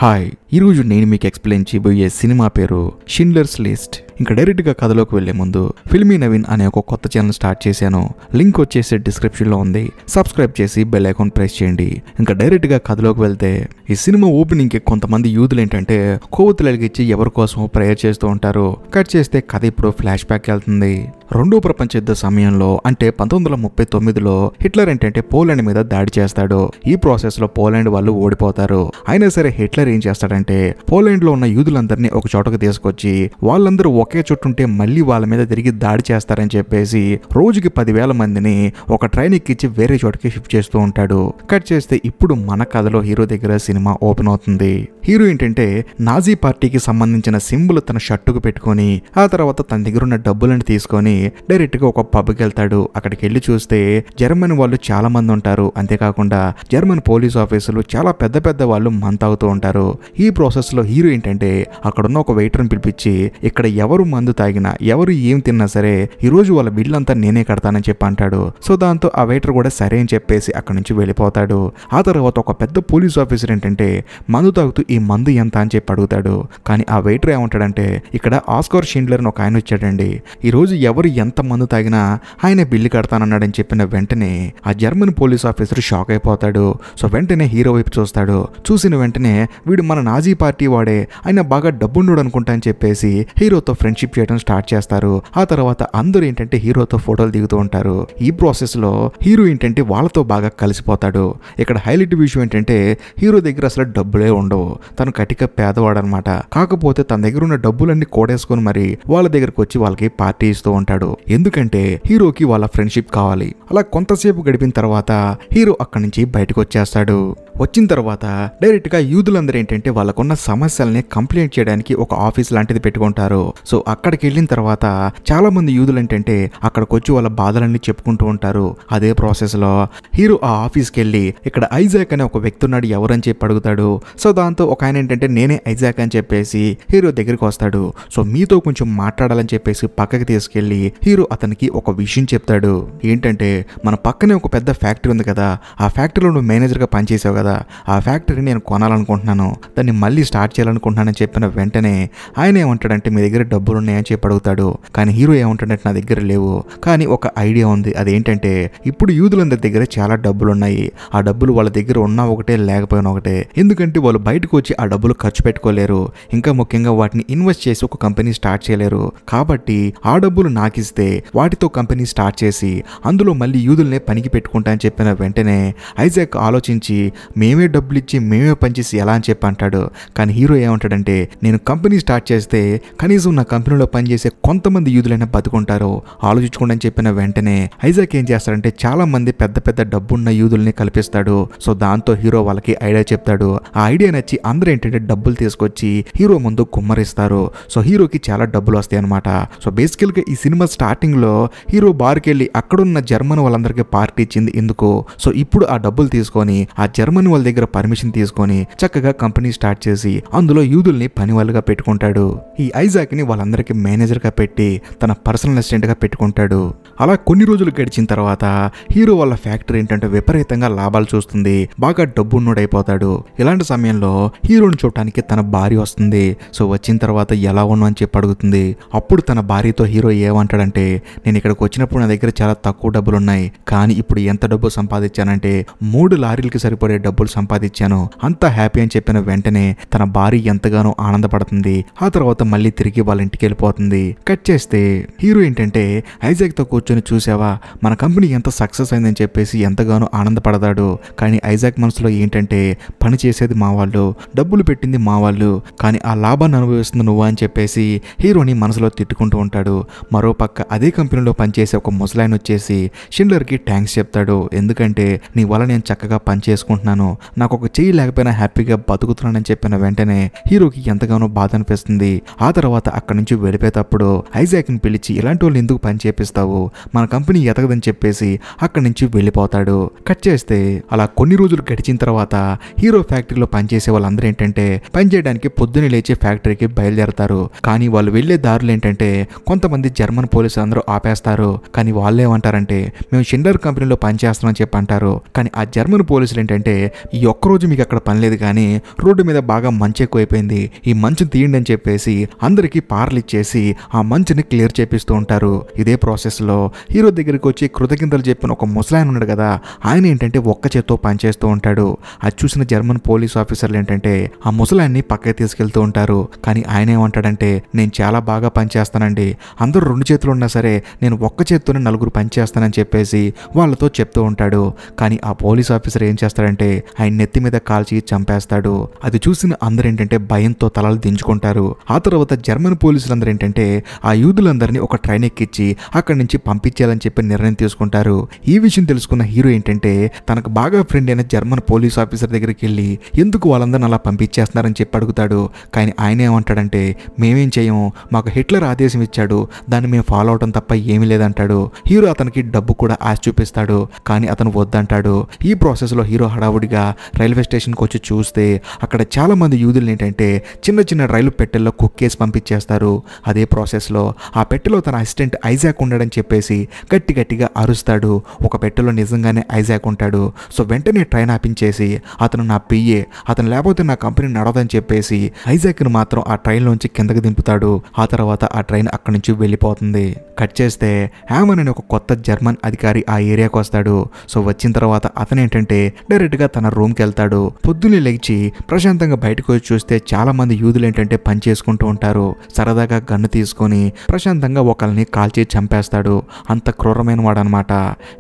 Hi, ఈరోజు నేను మీకు ఎక్స్ప్లెయిన్ చేయబోయే సినిమా పేరు షిండ్లర్స్ లిస్ట్. ఇంకా డైరెక్ట్గా కథలోకి వెళ్లే ముందు ఫిల్మీ నవీన్ అనే ఒక కొత్త ఛానల్ స్టార్ట్ చేశాను. లింక్ వచ్చేసి డిస్క్రిప్షన్లో ఉంది. సబ్స్క్రైబ్ చేసి బెల్ ఐకాన్ ప్రెస్ చేయండి. ఇంకా డైరెక్ట్గా కథలోకి వెళ్తే ఈ సినిమా ఓపెనింగ్కి కొంతమంది యూదులు ఏంటంటే కొవ్వొత్తులు వెలిగించి ఎవరి కోసం ప్రేయర్ చేస్తూ ఉంటారు. కట్ చేస్తే కథ ఇప్పుడు ఫ్లాష్ బ్యాక్ వెళ్తుంది. రెండో ప్రపంచ యుద్ధ సమయంలో అంటే 1939లో హిట్లర్ ఏంటంటే పోలాండ్ మీద దాడి చేస్తాడు. ఈ ప్రాసెస్ లో పోలాండ్ వాళ్ళు ఓడిపోతారు. అయినా సరే హిట్లర్ ఏం చేస్తాడంటే పోలాండ్ లో ఉన్న యూదులందరినీ ఒక చోటకు తీసుకొచ్చి వాళ్ళందరూ ఒకే చోటుంటే మళ్ళీ వాళ్ళ మీద తిరిగి దాడి చేస్తారని చెప్పేసి రోజుకి 10,000 మందిని ఒక ట్రైన్ ఎక్కించి వేరే చోటకి షిఫ్ట్ చేస్తూ ఉంటాడు. కట్ చేస్తే ఇప్పుడు మన కథలో హీరో దగ్గర సినిమా ఓపెన్ అవుతుంది. హీరో ఏంటంటే నాజీ పార్టీకి సంబంధించిన సింబల్ తన షర్టుకు పెట్టుకొని ఆ తర్వాత తన దగ్గర ఉన్న డబ్బులను తీసుకొని డైరెక్ట్ గా ఒక పబ్కి వెళ్తాడు. అక్కడికి వెళ్ళి చూస్తే జర్మన్ వాళ్ళు చాలా మంది ఉంటారు. అంతేకాకుండా జర్మన్ పోలీస్ ఆఫీసులు చాలా పెద్ద పెద్ద వాళ్ళు మందు తాగుతూ ఉంటారు. ఈ ప్రాసెస్ లో హీరో ఏంటంటే అక్కడున్న ఒక వెయిటర్ని పిలిపించి ఇక్కడ ఎవరు మందు తాగినా ఎవరు ఏం తిన్నా సరే ఈ రోజు వాళ్ళ బిల్ అంతా నేనే కడతానని చెప్పి అంటాడు. సో దాంతో ఆ వెయిటర్ కూడా సరే అని చెప్పేసి అక్కడి నుంచి వెళ్ళిపోతాడు. ఆ తర్వాత ఒక పెద్ద పోలీస్ ఆఫీసర్ ఏంటంటే మందు తాగుతూ ఈ మందు ఎంత అని చెప్పి అడుగుతాడు. కానీ ఆ వెయిటర్ ఏమంటాడంటే ఇక్కడ ఆస్కార్ షిండ్లర్ అని ఒక ఆయన వచ్చాడండి, ఈ రోజు ఎవరు ఎంత మందు తాగినా ఆయన బిల్లు కడతానన్నాడని చెప్పిన వెంటనే ఆ జర్మన్ పోలీస్ ఆఫీసర్ షాక్ అయిపోతాడు. సో వెంటనే హీరో వైపు చూస్తాడు. చూసిన వెంటనే వీడు మన నాజీ పార్టీ వాడే, ఆయన బాగా డబ్బుండు అనుకుంటా అని చెప్పేసి హీరోతో ఫ్రెండ్షిప్ చేయడం స్టార్ట్ చేస్తారు. ఆ తర్వాత అందరూ ఏంటంటే హీరోతో ఫోటోలు దిగుతూ ఉంటారు. ఈ ప్రాసెస్ లో హీరో ఏంటంటే వాళ్ళతో బాగా కలిసిపోతాడు. ఇక్కడ హైలైట్ విషయం ఏంటంటే హీరో దగ్గర అసలు డబ్బులే ఉండవు. తను కటిక పేదవాడు అనమాట. కాకపోతే తన దగ్గర ఉన్న డబ్బులన్నీ కూడేసుకొని మరి వాళ్ళ దగ్గరకు వచ్చి వాళ్ళకి పార్టీ ఇస్తూ ఉంటాడు. ఎందుకంటే హీరోకి వాళ్ళ ఫ్రెండ్షిప్ కావాలి. అలా కొంతసేపు గడిపిన తర్వాత హీరో అక్కడి నుంచి బయటకు వచ్చేస్తాడు. వచ్చిన తర్వాత డైరెక్ట్ గా యూదులందరూ ఏంటంటే వాళ్ళకున్న సమస్యల్ని కంప్లైంట్ చేయడానికి ఒక ఆఫీస్ లాంటిది పెట్టుకుంటారు. సో అక్కడికి వెళ్ళిన తర్వాత చాలా మంది యూదులు ఏంటంటే అక్కడికి వచ్చి వాళ్ళ బాధలన్నీ చెప్పుకుంటూ ఉంటారు. అదే ప్రాసెస్ లో హీరో ఆ ఆఫీస్కి వెళ్ళి ఇక్కడ ఐజాక్ అనే ఒక వ్యక్తి ఉన్నాడు ఎవరని చెప్పి అడుగుతాడు. సో దాంతో ఒక ఆయన ఏంటంటే నేనే ఐజాక్ అని చెప్పేసి హీరో దగ్గరికి వస్తాడు. సో మీతో కొంచెం మాట్లాడాలని చెప్పేసి పక్కకి తీసుకెళ్లి హీరో అతనికి ఒక విషయం చెప్తాడు. ఏంటంటే మన పక్కనే ఒక పెద్ద ఫ్యాక్టరీ ఉంది కదా, ఆ ఫ్యాక్టరీలో నువ్వు మేనేజర్ గా పనిచేసావు కదా, ఆ ఫ్యాక్టరీ నేను కొనాలనుకుంటున్నాను, దాన్ని మళ్ళీ స్టార్ట్ చేయాలనుకుంటున్నానని చెప్పిన వెంటనే ఆయన ఏమంటాడంటే మీ దగ్గర డబ్బులు ఉన్నాయని చెప్పి అడుగుతాడు. కానీ హీరో ఏమంటాడంటే నా దగ్గర లేవు, కానీ ఒక ఐడియా ఉంది. అదేంటంటే ఇప్పుడు యూదులందరి దగ్గర చాలా డబ్బులు ఉన్నాయి. ఆ డబ్బులు వాళ్ళ దగ్గర ఉన్నా ఒకటే లేకపోయినా ఒకటే. ఎందుకంటే వాళ్ళు బయటకు వచ్చి ఆ డబ్బులు ఖర్చు పెట్టుకోలేరు. ఇంకా ముఖ్యంగా వాటిని ఇన్వెస్ట్ చేసి ఒక కంపెనీ స్టార్ట్ చేయలేరు. కాబట్టి ఆ డబ్బులు నాకిస్తే వాటితో కంపెనీ స్టార్ట్ చేసి అందులో మళ్ళీ యూదుల్నే పనికి పెట్టుకుంటా అని చెప్పిన వెంటనే ఐజాక్ ఆలోచించి మేమే డబ్బులు ఇచ్చి మేమే పనిచేసి ఎలా అని చెప్పి అంటాడు. కానీ హీరో ఏమంటాడంటే నేను కంపెనీ స్టార్ట్ చేస్తే కనీసం నా కంపెనీలో పనిచేసే కొంతమంది యూదులైనా బతుకుంటారు, ఆలోచించుకోండి అని చెప్పిన వెంటనే ఐజాక్ ఏం చేస్తాడంటే చాలా మంది పెద్ద పెద్ద డబ్బున్న యూదుల్ని కల్పిస్తాడు. సో దాంతో హీరో వాళ్ళకి ఐడియా చెప్తాడు. ఆ ఐడియా నచ్చి అందరూ ఏంటంటే డబ్బులు తీసుకొచ్చి హీరో ముందు కుమ్మరిస్తారు. సో హీరోకి చాలా డబ్బులు వస్తాయి అనమాట. సో బేసికల్ గా ఈ సినిమా స్టార్టింగ్ లో హీరో బార్కి వెళ్ళి అక్కడున్న జర్మన్ వాళ్ళందరికీ పార్టీ ఇచ్చింది ఎందుకు. సో ఇప్పుడు ఆ డబ్బులు తీసుకొని ఆ జర్మన్ వాళ్ళ దగ్గర పర్మిషన్ తీసుకొని చక్కగా కంపెనీ స్టార్ట్ చేసి అందులో యూదుల్ని పని వాళ్ళుగా పెట్టుకుంటాడు. ఈ ఐజాక్ ని వాళ్ళందరికీ మేనేజర్ గా పెట్టి తన పర్సనల్ అసిస్టెంట్ గా పెట్టుకుంటాడు. అలా కొన్ని రోజులు గడిచిన తర్వాత హీరో వాళ్ళ ఫ్యాక్టరీ ఏంటంటే విపరీతంగా లాభాలు చూస్తుంది, బాగా డబ్బున్నోడైపోతాడు. ఇలాంటి సమయంలో హీరోని చూడటానికి తన భార్య వస్తుంది. సో వచ్చిన తర్వాత ఎలా ఉన్నావు అని చెప్పి అడుగుతుంది. అప్పుడు తన భార్యతో హీరో ఏమంటాడంటే నేను ఇక్కడికి వచ్చినప్పుడు నా దగ్గర చాలా తక్కువ డబ్బులు ఉన్నాయి, కానీ ఇప్పుడు ఎంత డబ్బు సంపాదించానంటే 3 లారీలకి సరిపడే డబ్బులు సంపాదించాను, అంతా హ్యాపీ అని చెప్పిన వెంటనే తన భార్య ఎంతగానో ఆనందపడుతుంది. ఆ తర్వాత మళ్ళీ తిరిగి వాళ్ళ ఇంటికి వెళ్ళిపోతుంది. కట్ చేస్తే హీరో ఏంటంటే ఐజాక్ తో కూర్చొని చూసావా మన కంపెనీ ఎంత సక్సెస్ అయిందని చెప్పేసి ఎంతగానో ఆనందపడతాడు. కానీ ఐజాక్ మనసులో ఏంటంటే పని చేసేది మా వాళ్ళు, డబ్బులు పెట్టింది మా వాళ్ళు, కానీ ఆ లాభాన్ని అనుభవిస్తుంది నువ్వు అని చెప్పేసి హీరోని మనసులో తిట్టుకుంటూ ఉంటాడు. మరో పక్క అదే కంపెనీలో పనిచేసే ఒక ముసలాయన వచ్చేసి షిండ్లర్ కి థ్యాంక్స్ చెప్తాడు. ఎందుకంటే నీ వల్ల నేను చక్కగా పని చేసుకుంటున్నాను, నాకు ఒక చెయ్యి లేకపోయినా హ్యాపీగా బతుకుతున్నానని చెప్పిన వెంటనే హీరోకి ఎంతగానో బాధ అనిపిస్తుంది. ఆ తర్వాత అక్కడి అక్కడి నుంచి వెళ్ళిపోయేటప్పుడు ఐజాక్ని పిలిచి ఇలాంటి వాళ్ళు ఎందుకు పని చేపిస్తావు, మన కంపెనీ ఎదగదని చెప్పేసి అక్కడి నుంచి వెళ్ళిపోతాడు. కట్ చేస్తే అలా కొన్ని రోజులు గడిచిన తర్వాత హీరో ఫ్యాక్టరీలో పనిచేసే వాళ్ళందరూ ఏంటంటే పని చేయడానికి పొద్దున్నే లేచి ఫ్యాక్టరీకి బయలుదేరతారు. కానీ వాళ్ళు వెళ్లే దారులు ఏంటంటే కొంతమంది జర్మన్ పోలీసులు అందరూ ఆపేస్తారు. కానీ వాళ్ళు ఏమంటారంటే మేము షిండర్ కంపెనీలో పనిచేస్తామని చెప్పి అంటారు. కానీ ఆ జర్మన్ పోలీసులు ఏంటంటే ఈ ఒక్కరోజు మీకు అక్కడ పని లేదు, కానీ రోడ్డు మీద బాగా మంచు ఎక్కువైపోయింది, ఈ మంచు తీయండి అని చెప్పేసి అందరికీ పార్లు ఇచ్చేసి ఆ మంచుని క్లియర్ చేపిస్తూ ఉంటారు. ఇదే ప్రాసెస్ లో హీరో దగ్గరికి వచ్చి కృతజ్ఞతలు చెప్పిన ఒక ముసలాయన ఉన్నాడు కదా, ఆయన ఏంటంటే ఒక్క చేత్తో పనిచేస్తూ ఉంటాడు. అది చూసిన జర్మన్ పోలీస్ ఆఫీసర్లు ఏంటంటే ఆ ముసలాయన్ని పక్కకి తీసుకెళ్తూ ఉంటారు. కానీ ఆయన ఏమంటాడంటే నేను చాలా బాగా పనిచేస్తానండి, అందరూ 2 చేతులు ఉన్నా సరే నేను ఒక్క చేత్తోనే 4 పనిచేస్తానని చెప్పేసి వాళ్ళతో చెప్తూ ఉంటాడు. కానీ ఆ పోలీస్ ఆఫీసర్ ఏం చేస్తాడంటే ఆయన నెత్తి మీద కాల్చి చంపేస్తాడు. అది చూసిన అందరూ ఏంటంటే భయంతో తలలు దించుకుంటారు. ఆ తర్వాత జర్మన్ పోలీసులందరూ ఏంటంటే ఆ యూదులందరినీ ఒక ట్రైన్ ఎక్కించి అక్కడి నుంచి పంపించాలని చెప్పి నిర్ణయం తీసుకుంటారు. ఈ విషయం తెలుసుకున్న హీరో ఏంటంటే తనకు బాగా ఫ్రెండ్ అయిన జర్మన్ పోలీస్ ఆఫీసర్ దగ్గరికి వెళ్ళి ఎందుకు వాళ్ళందరిని అలా పంపించేస్తున్నారని చెప్పి అడుగుతాడు. కానీ ఆయన ఏమంటాడంటే మేమేం చేయము, మాకు హిట్లర్ ఆదేశం ఇచ్చాడు, దాన్ని మేము ఫాలో అవడం తప్ప ఏమీ లేదంటాడు. హీరో అతనికి డబ్బు కూడా ఆశ చూపిస్తాడు. కానీ అతను వద్దంటాడు. ఈ ప్రాసెస్ లో హీరో హడావుడిగా రైల్వే స్టేషన్కి వచ్చి చూస్తే అక్కడ చాలా మంది యూదులు ఏంటంటే చిన్న చిన్న రైలు పెట్టెల్లో కుక్కేసి పంపించేస్తారు. అదే ప్రాసెస్ లో ఆ పెట్టెలో తన అసిస్టెంట్ ఐజాక్ ఉండడని చెప్పేసి గట్టి గట్టిగా అరుస్తాడు. ఒక పెట్టెలో నిజంగానే ఐజాక్ ఉంటాడు. సో వెంటనే ట్రైన్ ఆపించేసి అతను నా పిఏ, అతను లేకపోతే నా కంపెనీ నడవదని చెప్పేసి ఐజాక్ని మాత్రం ఆ ట్రైన్ లోంచి కిందకి దింపుతాడు. ఆ తర్వాత ఆ ట్రైన్ అక్కడి నుంచి వెళ్ళిపోతుంది. కట్ చేస్తే హ్యామన్ అనే ఒక కొత్త జర్మన్ అధికారి ఆ ఏరియాకి వస్తాడు. సో వచ్చిన తర్వాత అతను ఏంటంటే డైరెక్ట్ గా తన రూమ్కి వెళ్తాడు. పొద్దున్నే లేచి ప్రశాంతంగా బయటకు వచ్చి చూస్తే చాలా మంది యూదులు ఏంటంటే పని చేసుకుంటూ ఉంటారు. సరదాగా గన్ను తీసుకొని ప్రశాంతంగా ఒకరిని కాల్చి చంపేస్తాడు. అంత క్రూరమైన వాడు అనమాట.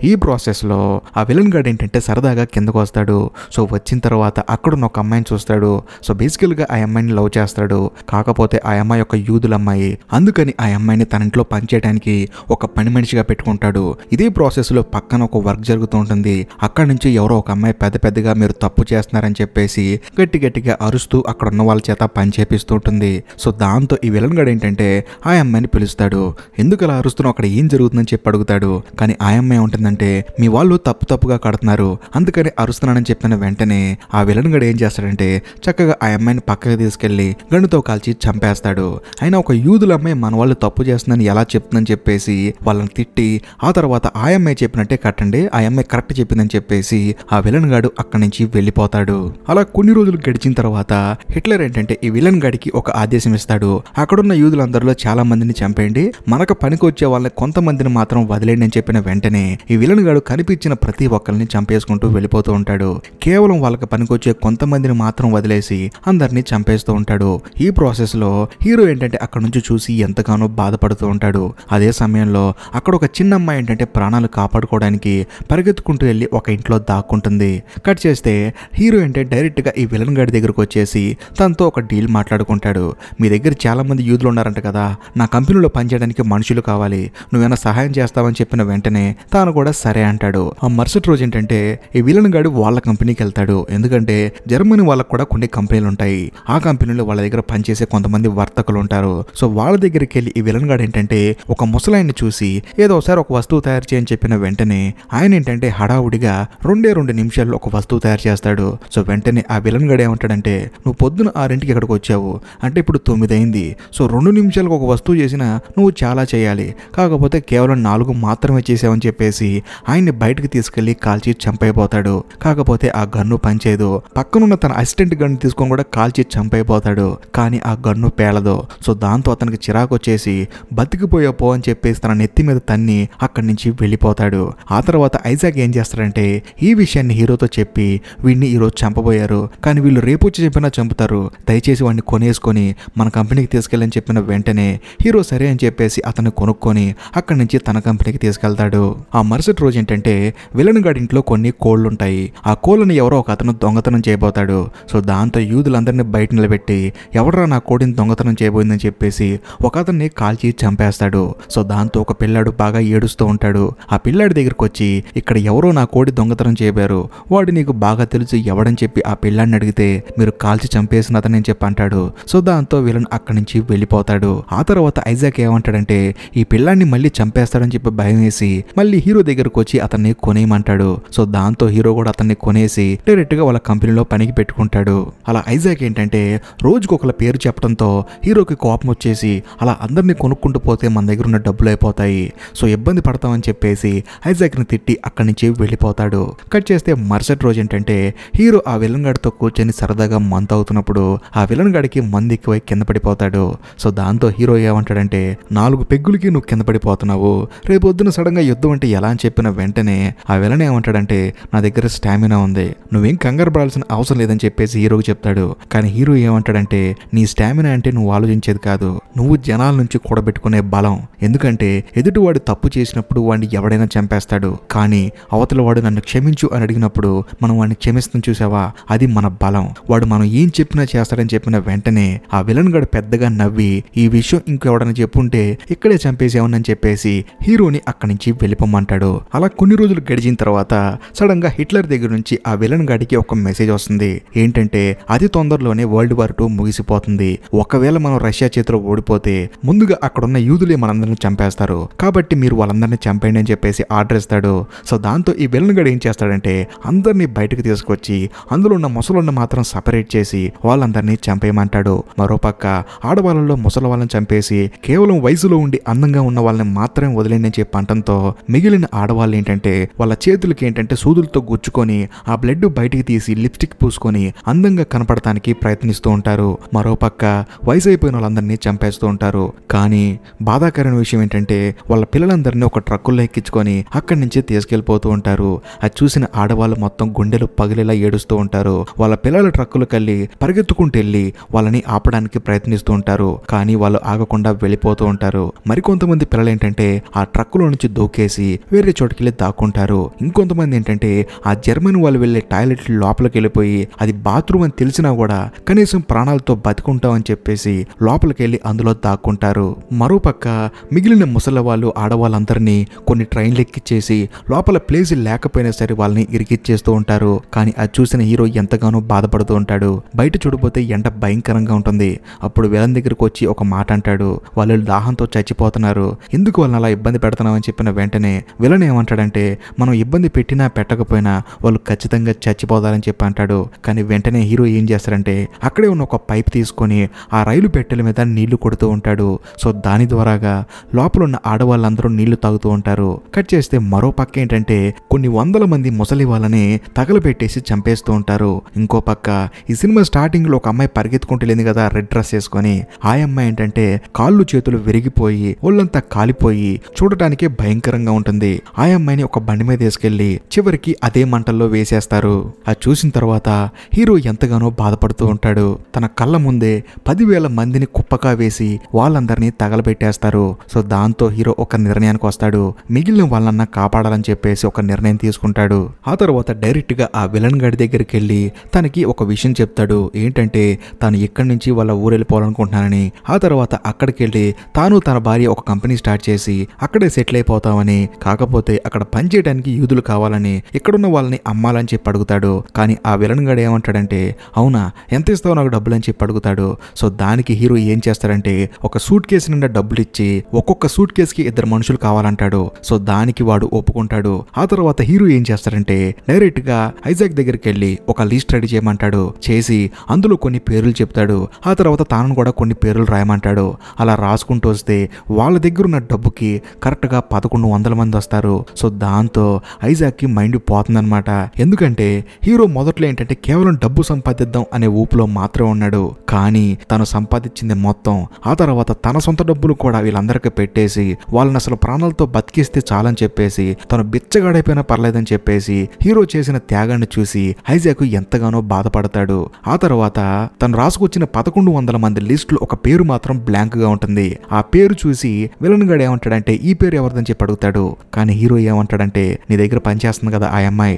ఈ ప్రాసెస్ లో ఆ విలన్ గార్డ్ ఏంటంటే సరదాగా కిందకు వస్తాడు. సో వచ్చిన తర్వాత అక్కడున్న ఒక అమ్మాయిని చూస్తాడు. సో బేసికల్ గా ఆ అమ్మాయిని లవ్ చేస్తాడు. కాకపోతే ఆ అమ్మాయి ఒక యూదుల అమ్మాయి. అందుకని ఆ అమ్మాయిని తన ఇంట్లో పనిచేయడానికి ఒక పని మనిషిగా పెట్టుకుంటాడు. ఇదే ప్రాసెస్ లో పక్కన ఒక వర్క్ జరుగుతూ ఉంటుంది. అక్కడి నుంచి ఎవరో ఒక అమ్మాయి పెద్దగా మీరు తప్పు చేస్తున్నారని చెప్పేసి గట్టి గట్టిగా అరుస్తూ అక్కడ ఉన్న వాళ్ళ చేత పని చేపిస్తూ ఉంటుంది. సో దాంతో ఈ విలన్ గడు ఏంటంటే ఆ అమ్మాయిని పిలుస్తాడు. ఎందుకు అలా అరుస్తున్నావు, అక్కడ ఏం జరుగుతుందని చెప్పి అడుగుతాడు. కానీ ఆ అమ్మాయి ఉంటుందంటే మీ వాళ్ళు తప్పుగా కడుతున్నారు, అందుకని అరుస్తున్నానని చెప్పిన వెంటనే ఆ విలన్ గడు ఏం చేస్తాడంటే చక్కగా ఆ అమ్మాయిని పక్కకి తీసుకెళ్లి గన్నుతో కాల్చి చంపేస్తాడు. అయినా ఒక యూదుల అమ్మాయి మన వాళ్ళు తప్పు చేస్తుందని ఎలా చెప్తుందని చెప్పేసి వాళ్ళని తిట్టి ఆ తర్వాత ఆ అమ్మాయి చెప్పినట్టే కట్టండి, ఆ అమ్మాయి కరెక్ట్ చెప్పిందని చెప్పేసి ఆ విలన్ గాడు అక్కడి నుంచి వెళ్ళిపోతాడు. అలా కొన్ని రోజులు గడిచిన తర్వాత హిట్లర్ ఏంటంటే ఈ విలన్ గాడికి ఒక ఆదేశం ఇస్తాడు. అక్కడున్న యూదులందరిలో చాలా మందిని చంపేయండి, మనకు పనికి వచ్చే వాళ్ళని కొంతమందిని మాత్రం వదిలేండి అని చెప్పిన వెంటనే ఈ విలన్ గాడు కనిపించిన ప్రతి ఒక్కరిని చంపేసుకుంటూ వెళ్ళిపోతూ ఉంటాడు. కేవలం వాళ్ళకి పనికొచ్చే కొంతమందిని మాత్రం వదిలేసి అందరినీ చంపేస్తూ ఉంటాడు. ఈ ప్రాసెస్ లో హీరో ఏంటంటే అక్కడ నుంచి చూసి ఎంతగానో బాధపడుతూ ఉంటాడు. అదే సమయంలో అక్కడ ఒక చిన్న అమ్మాయి ఏంటంటే ప్రాణాలు కాపాడుకోవడానికి పరిగెత్తుకుంటూ వెళ్ళి ఒక ఇంట్లో దాక్కుంటుంది. కట్ చేస్తే హీరో అంటే డైరెక్ట్ గా ఈ విలన్ గాడి దగ్గరకు వచ్చేసి తనతో ఒక డీల్ మాట్లాడుకుంటాడు. మీ దగ్గర చాలా మంది యూదులు ఉన్నారంట కదా, నా కంపెనీలో పనిచేయడానికి మనుషులు కావాలి, నువ్వేనా సహాయం చేస్తావని చెప్పిన వెంటనే తాను కూడా సరే అంటాడు. ఆ మరుసటి రోజు ఏంటంటే ఈ విలన్ గాడు వాళ్ళ కంపెనీకి వెళ్తాడు. ఎందుకంటే జర్మనీ వాళ్ళకు కూడా కొన్ని కంపెనీలు ఉంటాయి. ఆ కంపెనీలో వాళ్ళ దగ్గర పనిచేసే కొంతమంది వర్తకులు ఉంటారు. సో వాళ్ళ దగ్గరికి వెళ్ళి ఈ విలన్ గాడు ఏంటంటే ఒక ముసలాయన్ని చూసి ఏదో ఒకసారి ఒక వస్తువు తయారు చేయని చెప్పిన వెంటనే ఆయన ఏంటంటే హడావుడిగా 2 నిమిషాల్లో ఒక వస్తువు తయారు చేస్తాడు. సో వెంటనే ఆ విలన్ గడు ఏమంటాడంటే నువ్వు పొద్దున 6ంటికి ఇక్కడికి వచ్చావు అంటే ఇప్పుడు 9 అయింది. సో 2 నిమిషాలకు ఒక వస్తువు చేసినా నువ్వు చాలా చేయాలి, కాకపోతే కేవలం 4 మాత్రమే చేసావని చెప్పేసి ఆయన్ని బయటకు తీసుకెళ్లి కాల్చి చంపైపోతాడు. కాకపోతే ఆ గన్ను పనిచేయదు. పక్కనున్న తన అసిస్టెంట్ గన్ను తీసుకొని కూడా కాల్చి చంపైపోతాడు. కానీ ఆ గన్ను పేలదు. సో దాంతో అతనికి చిరాకు వచ్చేసి బతికిపోయాపో అని చెప్పేసి తన నెత్తి మీద తన్ని అక్కడి నుంచి వెళ్ళిపోతాడు. ఆ తర్వాత ఐజాక్ ఏం చేస్తాడంటే ఈ విషయాన్ని హీరోతో చెప్పి వీడిని ఈరోజు చంపబోయారు, కానీ వీళ్ళు రేపు వచ్చి చెప్పినా చంపుతారు, దయచేసి వాడిని కొనేసుకొని మన కంపెనీకి తీసుకెళ్ళని చెప్పిన వెంటనే హీరో సరే అని చెప్పేసి అతన్ని కొనుక్కొని అక్కడి నుంచి తన కంపెనీకి తీసుకెళ్తాడు. ఆ మరుసటి రోజు ఏంటంటే విలన్ గాడి ఇంట్లో కొన్ని కోళ్ళు ఉంటాయి. ఆ కోళ్ళని ఎవరో ఒక అతను దొంగతనం చేయబోతాడు. సో దాంతో యూదులందరినీ బయట నిలబెట్టి ఎవడరా నా కోడిని దొంగతనం చేయబోయిందని చెప్పేసి ఒక అతన్ని కాల్చి చంపేస్తాడు. సో దాంతో ఒక పిల్లాడు బాగా ఏడుస్తూ ఉంటాడు. ఆ పిల్లాడి దగ్గరకు వచ్చి ఇక్కడ ఎవరో నా కోడి దొంగతనం చేయబారు, వాడు నీకు బాగా తెలుసు ఎవడని చెప్పి ఆ పిల్లాడిని అడిగితే మీరు కాల్చి చంపేసిన అతని చెప్పి అంటాడు. సో దాంతో విలన్ అక్కడి నుంచి వెళ్ళి వెళ్ళిపోతాడు. ఆ తర్వాత ఐజాక్ ఏమంటాడంటే ఈ పిల్లాన్ని మళ్ళీ చంపేస్తాడని చెప్పి భయం వేసి మళ్ళీ హీరో దగ్గరకు వచ్చి అతన్ని కొనేయమంటాడు. సో దాంతో హీరో కూడా అతన్ని కొనేసి డైరెక్ట్ గా వాళ్ళ కంపెనీలో పనికి పెట్టుకుంటాడు. అలా ఐజాక్ ఏంటంటే రోజుకు ఒకళ్ళ పేరు చెప్పడంతో హీరోకి కోపం వచ్చేసి అలా అందరినీ కొనుక్కుంటూ పోతే మన దగ్గర ఉన్న డబ్బులు అయిపోతాయి, సో ఇబ్బంది పడతామని చెప్పేసి ఐజాక్ ని తిట్టి అక్కడి నుంచి వెళ్ళిపోతాడు. కట్ చేస్తే మరుసటి రోజు ఏంటంటే హీరో ఆ విలన్ గాడితో కూర్చొని సరదాగా మంత్ అవుతున్నప్పుడు ఆ విలన్ గాడికి మందు ఎక్కువై కింద పడిపోతాడు. సో దాంతో హీరో ఏమంటాడంటే 4 పెగ్గులకి నువ్వు కింద పడిపోతున్నావు, రేపొద్దున సడన్ గా యుద్ధం అంటే ఎలా అని చెప్పిన వెంటనే ఆ విలన్ ఏమంటాడంటే నా దగ్గర స్టామినా ఉంది, నువ్వేం కంగారు పడాల్సిన అవసరం లేదని చెప్పేసి హీరోకి చెప్తాడు. కానీ హీరో ఏమంటాడంటే నీ స్టామినా అంటే నువ్వు ఆలోచించేది కాదు, నువ్వు జనాల నుంచి కూడబెట్టుకునే బలం. ఎందుకంటే ఎదుటివాడు తప్పు చేసినప్పుడు వాడిని ఎవడైనా చంపేస్తాడు, కానీ అవతల వాడు నన్ను క్షమించు అని అడిగినప్పుడు మనం వాడిని క్షమిస్తాం చూసావా, అది మన బలం. వాడు మనం ఏం చెప్పినా చేస్తాడని చెప్పిన వెంటనే ఆ విలన్ గడు పెద్దగా నవ్వి ఈ విషయం ఇంకెవడని చెప్పుంటే ఇక్కడే చంపేసేవని చెప్పేసి హీరోని అక్కడి నుంచి వెళ్ళిపోమంటాడు. అలా కొన్ని రోజులు గడిచిన తర్వాత సడన్ గా హిట్లర్ దగ్గర నుంచి ఆ విలన్ గాడికి ఒక మెసేజ్ వస్తుంది. ఏంటంటే అతి తొందరలోనే వరల్డ్ వార్ 2 ముగిసిపోతుంది, ఒకవేళ మనం రష్యా చేతిలో ఓడిపోతే ముందుగా అక్కడున్న యూదులే మనందరిని చంపేస్తారు, కాబట్టి మీరు వాళ్ళందరినీ చంపేయండి అని చెప్పేసి ఆర్డర్ ఇస్తాడు. సో దాంతో ఈ విలన్ గడు ఏం చేస్తాడంటే అందరినీ బయటకు తీసుకొచ్చి అందులో ఉన్న ముసలున్న మాత్రం సపరేట్ చేసి వాళ్ళందరినీ చంపేయమంటాడు. మరోపక్క ఆడవాళ్ళలో ముసలి వాళ్ళని చంపేసి కేవలం వయసులో ఉండి అందంగా ఉన్న వాళ్ళని మాత్రమే వదిలేండి అని చెప్పి అంటంతో మిగిలిన ఆడవాళ్ళు ఏంటంటే వాళ్ళ చేతులకి ఏంటంటే సూదులతో గుచ్చుకొని ఆ బ్లడ్ బయటికి తీసి లిప్స్టిక్ పూసుకొని అందంగా కనపడటానికి ప్రయత్నిస్తూ ఉంటారు. మరోపక్క వయసు అయిపోయిన వాళ్ళందరినీ చంపేస్తూ ఉంటారు. కానీ బాధాకరమైన విషయం ఏంటంటే వాళ్ళ పిల్లలందరినీ ఒక ట్రక్కుల్లో ఎక్కించుకొని అక్కడి నుంచి తీసుకెళ్లిపోతూ ఉంటారు. అది చూసిన ఆడవాళ్ళు మొత్తం గుండెలు పగిలేలా ఏడుస్తూ ఉంటారు. వాళ్ళ పిల్లల ట్రక్కులు కళ్ళి పరిగెత్తుకుంటూ వెళ్ళి వాళ్ళని ఆపడానికి ప్రయత్నిస్తూ ఉంటారు. కానీ వాళ్ళు ఆగకుండా వెళ్ళిపోతూ ఉంటారు. మరికొంతమంది పిల్లలు ఏంటంటే ఆ ట్రక్కులో నుంచి దూకేసి వేరే చోటుకి వెళ్ళి దాక్కుంటారు. ఇంకొంతమంది ఏంటంటే ఆ జర్మన్ వాళ్ళు వెళ్లే టాయిలెట్ లోపలికి వెళ్ళిపోయి అది బాత్రూమ్ అని తెలిసినా కూడా కనీసం ప్రాణాలతో బతుకుంటామని చెప్పేసి లోపలికి వెళ్ళి అందులో దాక్కుంటారు. మరోపక్క మిగిలిన ముసలి వాళ్ళు ఆడవాళ్ళందరినీ కొన్ని ట్రైన్లు ఎక్కిచ్చేసి లోపల ప్లేస్ లేకపోయినా సరే వాళ్ళని ఇరికిచ్చేస్తూ ఉంటారు. కానీ అది చూసిన హీరో ఎంతగానో బాధపడుతూ ఉంటాడు. బయట చూడబోతే ఎండ భయంకరంగా ఉంటుంది. అప్పుడు విలన్ దగ్గరకు వచ్చి ఒక మాట అంటాడు, వాళ్ళు దాహంతో చచ్చిపోతున్నారు, ఎందుకు వాళ్ళని అలా ఇబ్బంది పెడుతున్నామని చెప్పిన వెంటనే విలన్ ఏమంటాడంటే మనం ఇబ్బంది పెట్టినా పెట్టకపోయినా వాళ్ళు ఖచ్చితంగా చచ్చిపోతారని చెప్పి అంటాడు. కానీ వెంటనే హీరో ఏం చేస్తాడంటే అక్కడే ఉన్న ఒక పైప్ తీసుకొని ఆ రైలు పెట్టెల మీద నీళ్లు కొడుతూ ఉంటాడు. సో దాని ద్వారాగా లోపల ఉన్న ఆడవాళ్ళందరూ నీళ్లు తాగుతూ ఉంటారు. కట్ చేస్తే మరో పక్క ఏంటంటే కొన్ని వందల మంది ముసలి వాళ్ళని తగలబెట్టేసి చంపేస్తూ ఉంటారు. ఇంకో పక్క ఈ సినిమా స్టార్టింగ్ లో ఒక అమ్మాయి పరిగెత్తుకుంటలేదు కదా రెడ్ డ్రెస్ వేసుకొని, ఆ అమ్మాయి ఏంటంటే కాళ్ళు చేతులు విరిగిపోయి ఒళ్ళంతా కాలిపోయి చూడటానికే భయంకరంగా ఉంటుంది. ఆ అమ్మాయిని ఒక బండి మీద తీసుకెళ్లి చివరికి అదే మంటల్లో వేసేస్తారు. అది చూసిన తర్వాత హీరో ఎంతగానో బాధపడుతూ ఉంటాడు. తన కళ్ళ ముందే 10,000 మందిని కుప్పగా వేసి వాళ్ళందరినీ తగలబెట్టేస్తారు. సో దాంతో హీరో ఒక నిర్ణయానికి వస్తాడు, మిగిలిన వాళ్ళన్నా కాపాడాలని చెప్పేసి ఒక నిర్ణయం తీసుకుంటాడు. ఆ తర్వాత డైరెక్ట్ గా ఆ విలన్ గడి దగ్గరికి వెళ్ళి తనకి ఒక విషయం చెప్తాడు. ఏంటంటే తాను ఇక్కడి నుంచి వాళ్ళ ఊరు వెళ్ళిపోవాలనుకుంటున్నానని, ఆ తర్వాత అక్కడికి వెళ్ళి తాను తన భార్య ఒక కంపెనీ స్టార్ట్ చేసి అక్కడే సెటిల్ అయిపోతామని, కాకపోతే అక్కడ పని చేయడానికి యూదులు కావాలని, ఇక్కడున్న వాళ్ళని అమ్మాలని చెప్పి అడుగుతాడు. కానీ ఆ విలన్ గడు ఏమంటాడంటే అవునా ఎంత ఇస్తావు నాకు డబ్బులు అని చెప్పి అడుగుతాడు. సో దానికి హీరో ఏం చేస్తాడంటే ఒక సూట్ కేసు నిండా డబ్బులు ఇచ్చి ఒక్కొక్క సూట్ కేసుకి 2 మనుషులు కావాలంటాడు. సో దానికి వాడు ఒప్పుకుంటాడు. ఆ తర్వాత హీరో ఏం చేస్తాడంటే డైరెక్ట్ గా ఐజాక్ దగ్గరికి వెళ్ళి ఒక లిస్ట్ రెడీ చేయమంటాడు. చేసి అందులో కొన్ని పేర్లు చెప్తాడు. ఆ తర్వాత తాను కూడా కొన్ని పేర్లు రాయమంటాడు. అలా రాసుకుంటూ వస్తే వాళ్ళ దగ్గర ఉన్న డబ్బుకి కరెక్ట్ గా 1100 మంది వస్తారు. సో దాంతో ఐజాక్ కి మైండ్ పోతుందన్నమాట. ఎందుకంటే హీరో మొదట్లో ఏంటంటే కేవలం డబ్బు సంపాదిద్దాం అనే ఊపులో మాత్రమే ఉన్నాడు. కానీ తను సంపాదించింది మొత్తం ఆ తర్వాత తన సొంత డబ్బులు కూడా వీళ్ళందరికీ పెట్టేసి వాళ్ళని అసలు ప్రాణాలతో బతికిస్తే చాలని చెప్పేసి తను బిచ్చగాడైపోయినా పర్లేదని చెప్పేసి హీరో చేసిన త్యాగాన్ని చూసి ఐజాక్ ఎంతగానో బాధపడతాడు. ఆ తర్వాత తను రాసుకొచ్చిన 1100 మంది లిస్ట్ లో ఒక పేరు మాత్రం బ్లాంక్ గా ఉంటుంది. ఆ పేరు చూసి విలన్ గడు ఏమంటాడంటే ఈ పేరు ఎవరిదని చెప్పి అడుగుతాడు. కానీ హీరో ఏమంటాడంటే నీ దగ్గర పనిచేస్తుంది కదా ఆ అమ్మాయి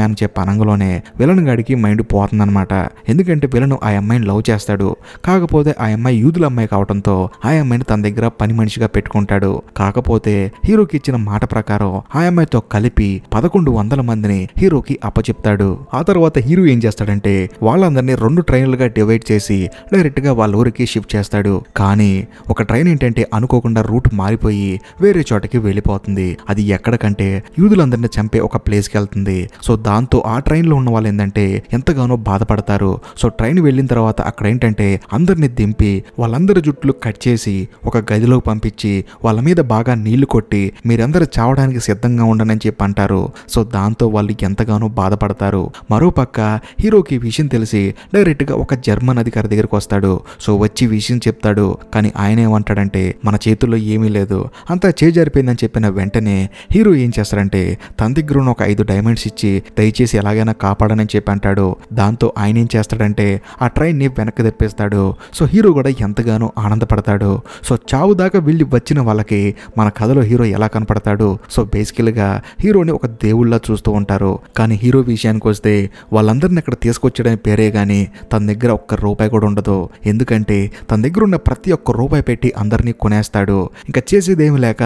అని చెప్పి అనంగలోనే విలన్ గడికి మైండ్ పోతుందన్నమాట. ఎందుకంటే విలను ఆ అమ్మాయిని లవ్ చేస్తాడు. కాకపోతే ఆ అమ్మాయి యూదుల అమ్మాయి కావడంతో ఆ అమ్మాయిని తన దగ్గర పని మనిషిగా పెట్టుకుంటాడు. కాకపోతే హీరోకి ఇచ్చిన మాట ప్రకారం ఆ అమ్మాయితో కలిపి 1100 మందిని హీరోకి అప్పచెప్తాడు. ఆ తర్వాత హీరో ఏం చేస్తాడంటే వాళ్ళందరినీ 2 ట్రైన్లుగా డివైడ్ చేసి డైరెక్ట్ గా వాళ్ళ ఊరికి షిఫ్ట్ చేస్తాడు. కానీ ఒక ట్రైన్ ఏంటంటే అనుకోకుండా రూట్ మారిపోయి వేరే చోటకి వెళ్ళిపోతుంది. అది ఎక్కడికంటే యూదులందరినీ చంపే ఒక ప్లేస్కి వెళ్తుంది. సో దాంతో ఆ ట్రైన్లో ఉన్న వాళ్ళు ఏంటంటే ఎంతగానో బాధపడతారు. సో ట్రైన్ వెళ్ళిన తర్వాత అక్కడ ఏంటంటే అందరినీ దింపి వాళ్ళందరి జుట్లు కట్ చేసి ఒక గదిలో పంపించి వాళ్ళ మీద బాగా నీళ్లు కొట్టి మీరందరూ చావడానికి సిద్ధంగా ఉండనని చెప్పి అంటారు. సో దాంతో వాళ్ళు ఎంతగానో బాధపడతారు. మరోపక్క హీరోకి విషయం తెలిసి డైరెక్ట్ గా ఒక జర్మన్ అధికారి దగ్గరికి వస్తాడు. సో వచ్చి విషయం చెప్తాడు. కానీ ఆయన ఏమంటాడంటే మన చేతుల్లో ఏమీ లేదు, అంతా చేజారిపోయిందని చెప్పిన వెంటనే హీరో ఏం చేస్తాడంటే తన దగ్గర ఉన్న ఒక 5 డైమండ్స్ ఇచ్చి దయచేసి ఎలాగైనా కాపాడనని చెప్పి అంటాడు. దాంతో ఆయన ఏం చేస్తాడంటే ఆ ట్రైన్ ని వెనక్కి తెప్పిస్తాడు. సో హీరో కూడా ఎంతగానో ఆనందపడతాడు. సో చావు దాకా వెళ్ళి వచ్చిన వాళ్ళకి మన కథలో హీరో ఎలా కనపడతాడు? సో బేసికల్ గా హీరోని ఒక దేవుళ్ళ చూస్తూ ఉంటారు. కానీ హీరో విషయానికి వస్తే వాళ్ళందరిని అక్కడ తీసుకొచ్చడానికి పేరే గానీ తన దగ్గర ఒక్క రూపాయి కూడా ఉండదు. ఎందుకంటే తన దగ్గర ఉన్న ప్రతి ఒక్క రూపాయి పెట్టి అందరినీ కొనేస్తాడు. ఇంకా చేసేదేమి లేక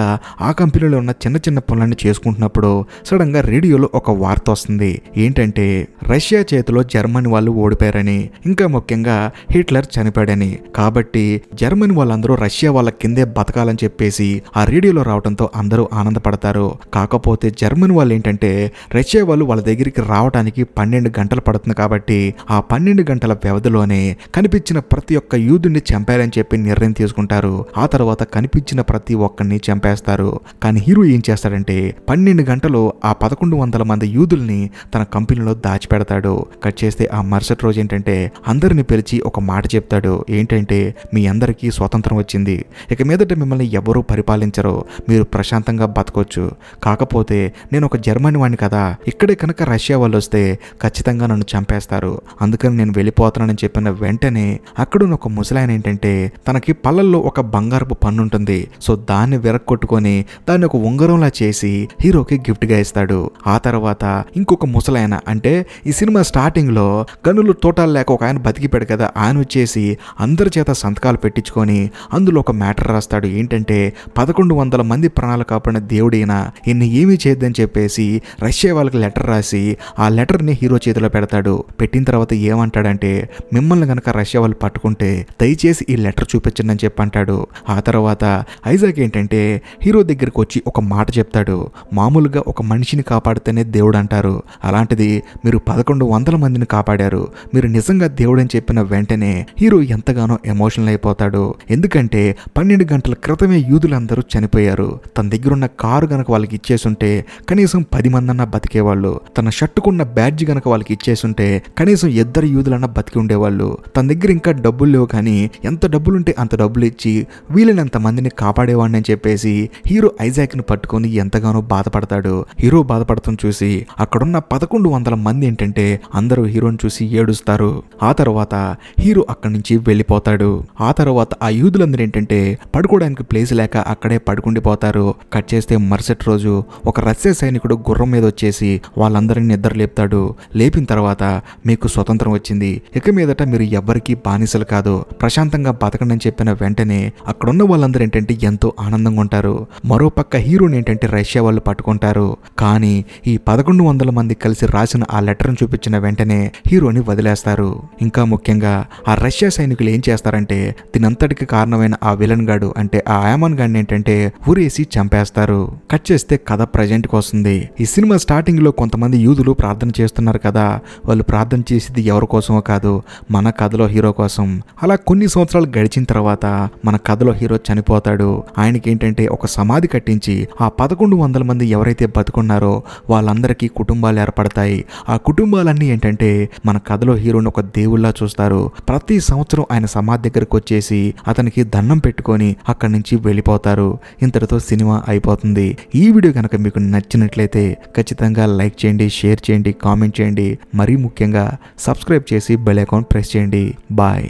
ఆ కంపెనీలో ఉన్న చిన్న చిన్న పనులన్నీ చేసుకుంటున్నప్పుడు సడన్ గా రేడియోలో ఒక వార్త వస్తుంది. ఏంటంటే రష్యా చేతిలో జర్మనీ వాళ్ళు ఓడిపోయారని, ఇంకా ముఖ్యంగా హిట్లర్ చనిపోయాడని. కాబట్టి జర్మనీ వాళ్ళందరూ రష్యా వాళ్ళ కిందే బతకాలని చెప్పేసి ఆ రేడియోలో రావడంతో అందరూ ఆనందపడతారు. కాకపోతే జర్మనీ వాళ్ళు ఏంటంటే రష్యా వాళ్ళు వాళ్ళ దగ్గరికి రావడానికి 12 గంటలు పడుతుంది. కాబట్టి ఆ 12 గంటల వ్యవధిలోనే కనిపించిన ప్రతి ఒక్క యూదుని చంపారని చెప్పి నిర్ణయం తీసుకుంటారు. ఆ తర్వాత కనిపించిన ప్రతి ఒక్కరిని చంపేస్తారు. కానీ హీరో ఏం చేస్తాడంటే 12 గంటలు ఆ 1100 మంది యూదుల్ని తన కంపెనీలో దాచిపెడతాడు. కట్ చేస్తే ఆ మరుసటి రోజు ఏంటంటే అందరిని పిలిచి ఒక మాట చెప్తాడు. ఏంటంటే మీ అందరికీ స్వాతంత్రం వచ్చింది, ఇక మీదట మిమ్మల్ని ఎవరూ పరిపాలించరు, మీరు ప్రశాంతంగా బతకొచ్చు. కాకపోతే నేను ఒక జర్మనీ వాడిని కదా, ఇక్కడే కనుక రష్యా వాళ్ళు వస్తే ఖచ్చితంగా నన్ను చంపేస్తారు, అందుకని నేను వెళ్ళిపోతున్నానని చెప్పిన వెంటనే అక్కడున్న ఒక ముసలాయన ఏంటంటే తనకి పళ్ళల్లో ఒక బంగారపు పన్ను ఉంటుంది. సో దాన్ని విరక్కొట్టుకొని దాన్ని ఒక ఉంగరంలా చేసి హీరోకి గిఫ్ట్ గా ఇస్తాడు. ఆ తర్వాత ఇంకొక ముసలాయన, అంటే ఈ సినిమా స్టార్టింగ్ లో గనులు తోటాలు లేక ఒక ఆయన బతికిపాడు కదా, ఆయన వచ్చేసి అందరి చేత సంతకాలు పెట్టించుకొని అందులో ఒక మ్యాటర్ రాస్తాడు. ఏంటంటే 1100 మంది ప్రాణాలు కాపాడిన దేవుడైనా ఇన్ని ఏమీ చేయొద్దని చెప్పేసి రష్యా వాళ్ళకి లెటర్ రాసి ఆ లెటర్ ని హీరో చేతిలో పెడతాడు. పెట్టిన తర్వాత ఏమంటాడంటే మిమ్మల్ని గనక రష్యా వాళ్ళు పట్టుకుంటే దయచేసి ఈ లెటర్ చూపించండి అని చెప్పి అంటాడు. ఆ తర్వాత ఐజాక్ ఏంటంటే హీరో దగ్గరికి వచ్చి ఒక మాట చెప్తాడు. మామూలుగా ఒక మనిషిని కాపాడితేనే దేవుడు అంటారు, అలాంటిది మీరు 1100 మందిని కాపాడారు, మీరు నిజంగా దేవుడు అని చెప్పిన వెంటనే హీరో ఎంతగానో ఎమోషనల్ అయిపోతాడు. ఎందుకంటే 12 గంటల క్రితమే యూదులందరూ చనిపోయారు. తన దగ్గర ఉన్న కారు గనక వాళ్ళకి ఇచ్చేసుంటే కనీసం 10 మంది అన్నా బతికేవాళ్ళు. తన షర్టుకున్న బ్యాడ్జ్ గనక వాళ్ళకి ఇచ్చేసుంటే కనీసం 2 యూదులన్నా బతికి ఉండేవాళ్ళు. తన దగ్గర ఇంకా డబ్బులు లేవు, కానీ ఎంత డబ్బులుంటే అంత డబ్బులు ఇచ్చి వీళ్ళనంత మందిని కాపాడేవాడిని అని చెప్పేసి హీరో ఐజాక్ ని పట్టుకొని ఎంతగానో బాధపడతాడు. హీరో బాధపడతాం చూసి అక్కడున్న 1100 మంది ఏంటంటే అందరూ హీరోని చూసి ఏడుస్తారు. ఆ తర్వాత హీరో అక్కడి నుంచి వెళ్ళిపోతాడు. ఆ తర్వాత ఆ యూదులందరూ ఏంటంటే పడుకోవడానికి ప్లేస్ లేక అక్కడే పడుకుండిపోతారు. కట్ చేస్తే మరుసటి రోజు ఒక రష్యా సైనికుడు గుర్రం మీద వచ్చేసి వాళ్ళందరినీ నిద్ర లేపుతాడు. లేపిన తర్వాత మీకు స్వతంత్రం వచ్చింది, ఇక మీదట మీరు ఎవ్వరికీ బానిసలు కాదు, ప్రశాంతంగా బతకండి అని చెప్పిన వెంటనే అక్కడున్న వాళ్ళందరూ ఏంటంటే ఎంతో ఆనందంగా ఉంటారు. మరోపక్క హీరోని ఏంటంటే రష్యా వాళ్ళు పట్టుకుంటారు. కానీ ఈ 1100 మంది కలిసి రాసిన ఆ లెటర్ను చూపించిన వెంటనే హీరోని వదిలేస్తారు. ఇంకా ముఖ్యంగా ఆ రష్యా సైనికులు ఏం చేస్తారంటే దీనంతటికి కారణమైన ఆ విలన్ గాడు, అంటే ఆ ఆయామన్ గాడిని ఏంటంటే ఊరేసి చంపేస్తారు. కట్ చేస్తే కథ ప్రజెంట్కి వస్తుంది. ఈ సినిమా స్టార్టింగ్ లో కొంతమంది యూదులు ప్రార్థన చేస్తున్నారు కదా, వాళ్ళు ప్రార్థన చేసేది ఎవరి కోసమో కాదు, మన కథలో హీరో కోసం. అలా కొన్ని సంవత్సరాలు గడిచిన తర్వాత మన కథలో హీరో చనిపోతాడు. ఆయనకి ఏంటంటే ఒక సమాధి కట్టించి ఆ 1100 మంది ఎవరైతే బతుకున్నారో వాళ్ళందరికీ కుటుంబాలు ఏర్పడతాయి. ఆ కుటుంబాలన్నీ ఏంటంటే మన కథలో హీరోని ఒక దేవుళ్ళ చూస్తారు. ప్రతి సంవత్సరం ఆయన సమాధి దగ్గరకు వచ్చేసి అతనికి దండం పెట్టుకొని అక్కడి నుంచి వెళ్ళిపోతారు. ఇంతటితో సినిమా అయిపోతుంది. ఈ వీడియో కనుక మీకు నచ్చినట్లయితే ఖచ్చితంగా లైక్ చేయండి, షేర్ చేయండి, కామెంట్ చేయండి, మరీ ముఖ్యంగా సబ్స్క్రైబ్ చేసి బెల్ ఐకాన్ ప్రెస్ చేయండి. బాయ్.